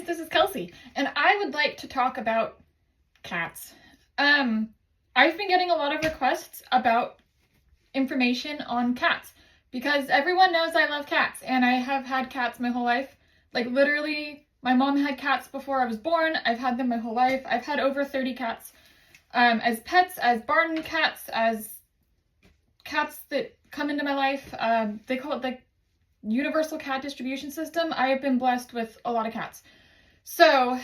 this is Kelsey, and I would like to talk about cats. I've been getting a lot of requests about information on cats because everyone knows I love cats, and I have had cats my whole life. Like literally, my mom had cats before I was born. I've had them my whole life. I've had over 30 cats as pets, as barn cats, as cats that come into my life. They call it the universal cat distribution system. I have been blessed with a lot of cats. So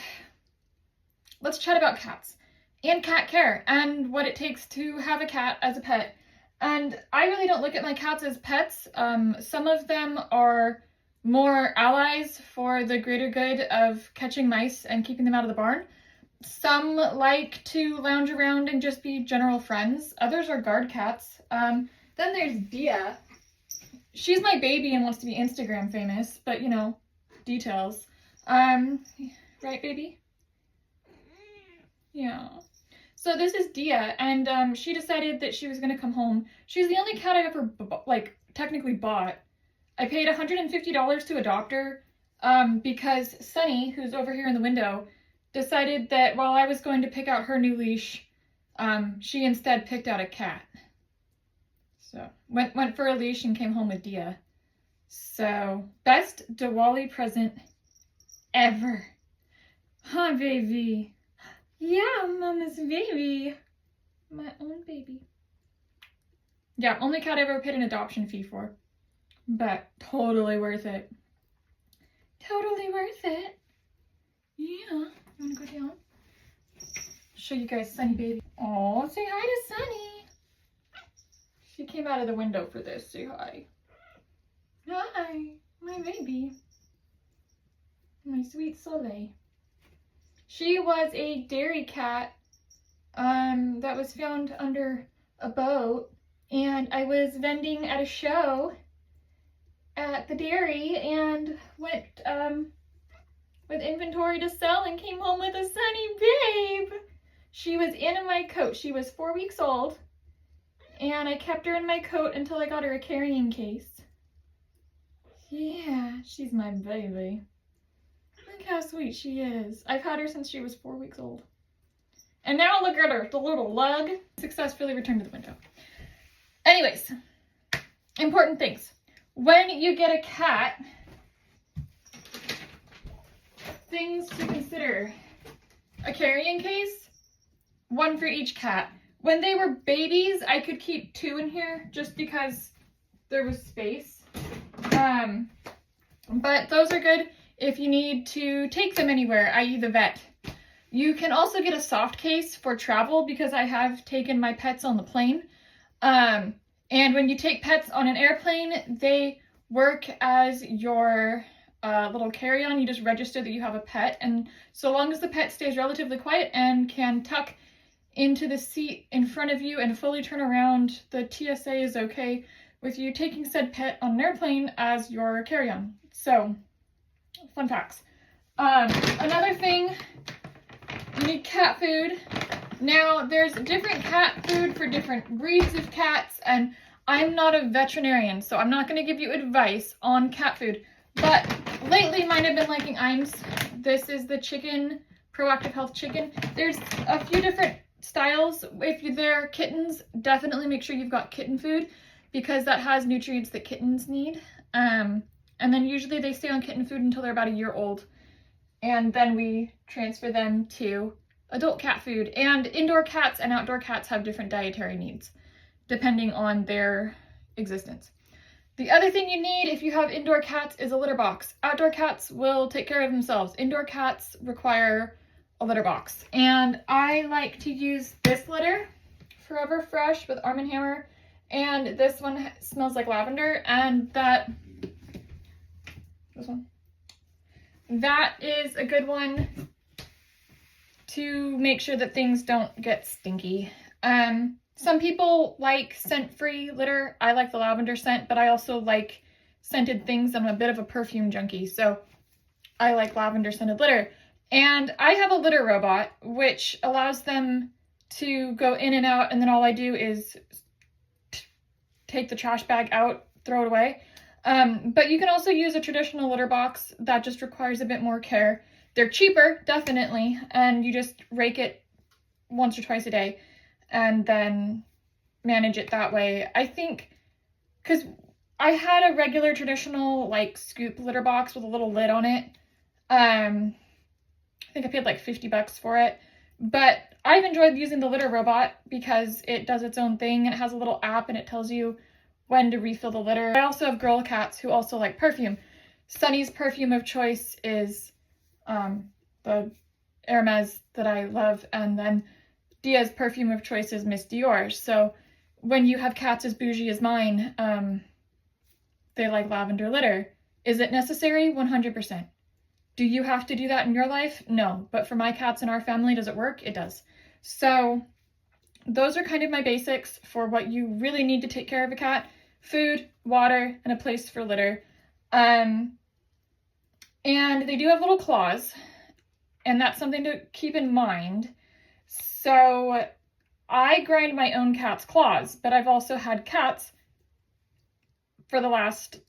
let's chat about cats and cat care and what it takes to have a cat as a pet. And I really don't look at my cats as pets. Some of them are more allies for the greater good of catching mice and keeping them out of the barn. Some like to lounge around and just be general friends. Others are guard cats. Then there's Dia. She's my baby and wants to be Instagram famous, but you know, details. Right, baby? Yeah. So this is Dia, and she decided that she was gonna come home. She's the only cat I've ever, technically bought. I paid $150 to adopt her, because Sunny, who's over here in the window, decided that while I was going to pick out her new leash, she instead picked out a cat. So, went for a leash and came home with Dia. So, best Diwali present ever. Huh, baby? Yeah, Mama's baby. My own baby. Yeah, only cat I ever paid an adoption fee for. But totally worth it. Totally worth it. Yeah. You wanna go down? Show you guys Sunny baby. Oh, say hi to Sunny. She came out of the window for this. Say hi. Hi, my baby. My sweet Soleil. She was a dairy cat that was found under a boat, and I was vending at a show at the dairy and went with inventory to sell and came home with a Sunny babe. She was in my coat. She was 4 weeks old. And I kept her in my coat until I got her a carrying case. Yeah, she's my baby. Look how sweet she is. I've had her since she was 4 weeks old. And now look at her, the little lug. Successfully returned to the window. Anyways, important things. When you get a cat, things to consider. A carrying case, one for each cat. When they were babies, I could keep 2 in here just because there was space. But those are good if you need to take them anywhere, i.e. the vet. You can also get a soft case for travel because I have taken my pets on the plane. And when you take pets on an airplane, they work as your little carry-on. You just register that you have a pet. And so long as the pet stays relatively quiet and can tuck into the seat in front of you and fully turn around, the TSA is okay with you taking said pet on an airplane as your carry-on. So, fun facts. Another thing, you need cat food. Now, there's different cat food for different breeds of cats, and I'm not a veterinarian, so I'm not going to give you advice on cat food. But lately, mine have been liking Iams. This is the chicken, Proactive Health chicken. There's a few different styles. If they're kittens, definitely make sure you've got kitten food because that has nutrients that kittens need. And then usually they stay on kitten food until they're about a year old. And then we transfer them to adult cat food. And indoor cats and outdoor cats have different dietary needs depending on their existence. The other thing you need if you have indoor cats is a litter box. Outdoor cats will take care of themselves. Indoor cats require a litter box. And I like to use this litter, Forever Fresh with Arm & Hammer, and this one smells like lavender, and this one, that is a good one to make sure that things don't get stinky. Some people like scent-free litter. I like the lavender scent, but I also like scented things. I'm a bit of a perfume junkie, so I like lavender scented litter. And I have a litter robot, which allows them to go in and out, and then all I do is take the trash bag out, throw it away. But you can also use a traditional litter box that just requires a bit more care. They're cheaper, definitely, and you just rake it once or twice a day and then manage it that way. I think, because I had a regular traditional like scoop litter box with a little lid on it. I think I paid like $50 for it, but I've enjoyed using the litter robot because it does its own thing. It has a little app and it tells you when to refill the litter. I also have girl cats who also like perfume. Sunny's perfume of choice is the Hermes that I love, and then Dia's perfume of choice is Miss Dior. So when you have cats as bougie as mine, they like lavender litter. Is it necessary? 100%. Do you have to do that in your life? No. But for my cats in our family, does it work? It does. So those are kind of my basics for what you really need to take care of a cat. Food, water, and a place for litter. And they do have little claws, and that's something to keep in mind. So I grind my own cat's claws, but I've also had cats for the last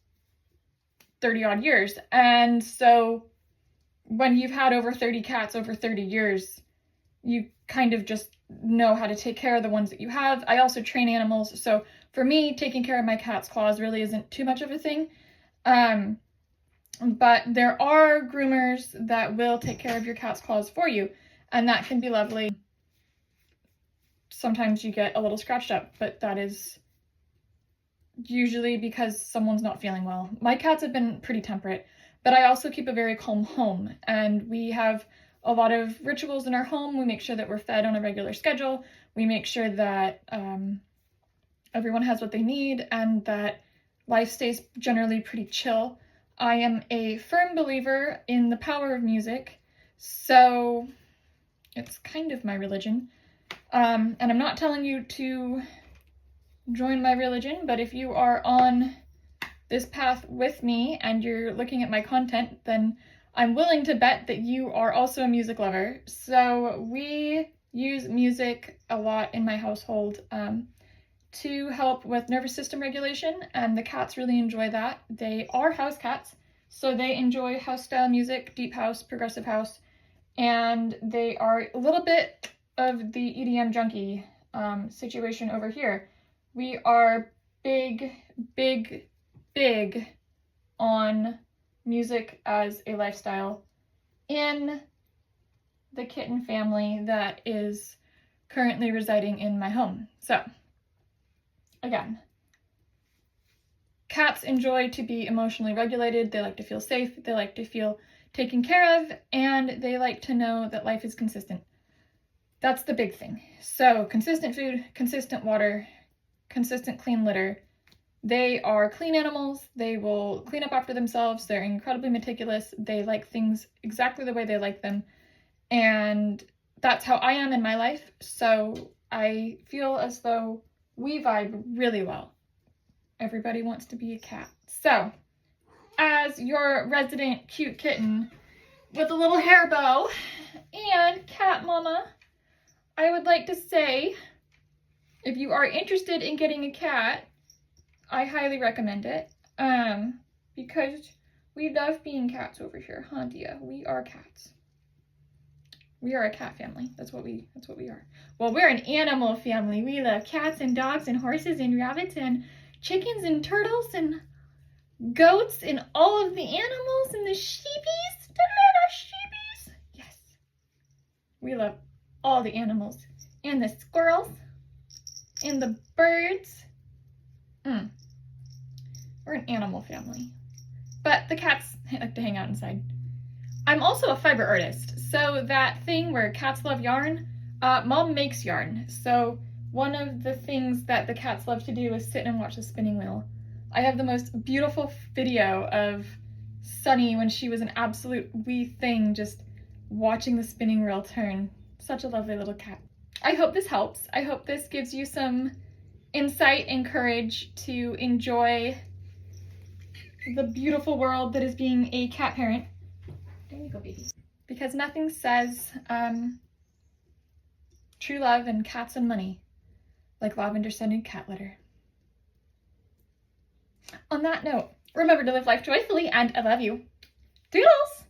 30 odd years. And so when you've had over 30 cats over 30 years, you kind of just know how to take care of the ones that you have. I also train animals. So for me, taking care of my cat's claws really isn't too much of a thing. But there are groomers that will take care of your cat's claws for you, and that can be lovely. Sometimes you get a little scratched up, but that is usually because someone's not feeling well. My cats have been pretty temperate, but I also keep a very calm home, and we have a lot of rituals in our home. We make sure that we're fed on a regular schedule. We make sure that everyone has what they need and that life stays generally pretty chill. I am a firm believer in the power of music, so it's kind of my religion. And I'm not telling you to join my religion, but if you are on this path with me and you're looking at my content, then I'm willing to bet that you are also a music lover. So we use music a lot in my household to help with nervous system regulation, and the cats really enjoy that. They are house cats, so they enjoy house style music, deep house, progressive house, and they are a little bit of the EDM junkie situation over here. We are big on music as a lifestyle in the kitten family that is currently residing in my home. So again, cats enjoy to be emotionally regulated. They like to feel safe. They like to feel taken care of, and they like to know that life is consistent. That's the big thing. So consistent food, consistent water, consistent clean litter. They are clean animals. They will clean up after themselves. They're incredibly meticulous. They like things exactly the way they like them. And that's how I am in my life. So I feel as though we vibe really well. Everybody wants to be a cat. So, as your resident cute kitten with a little hair bow and cat mama, I would like to say, if you are interested in getting a cat, I highly recommend it. Because we love being cats over here, huh, Dia? We are cats. We are a cat family. That's what we are. Well, we're an animal family. We love cats and dogs and horses and rabbits and chickens and turtles and goats and all of the animals and the sheepies. The little sheepies. Yes. We love all the animals and the squirrels and the birds. We're an animal family. But the cats like to hang out inside. I'm also a fiber artist. So that thing where cats love yarn, Mom makes yarn. So one of the things that the cats love to do is sit and watch the spinning wheel. I have the most beautiful video of Sunny when she was an absolute wee thing, just watching the spinning wheel turn. Such a lovely little cat. I hope this helps. I hope this gives you some insight and courage to enjoy the beautiful world that is being a cat parent. There you go, baby. Because nothing says true love and cats and money like lavender-scented cat litter. On that note, remember to live life joyfully, and I love you. Doodles!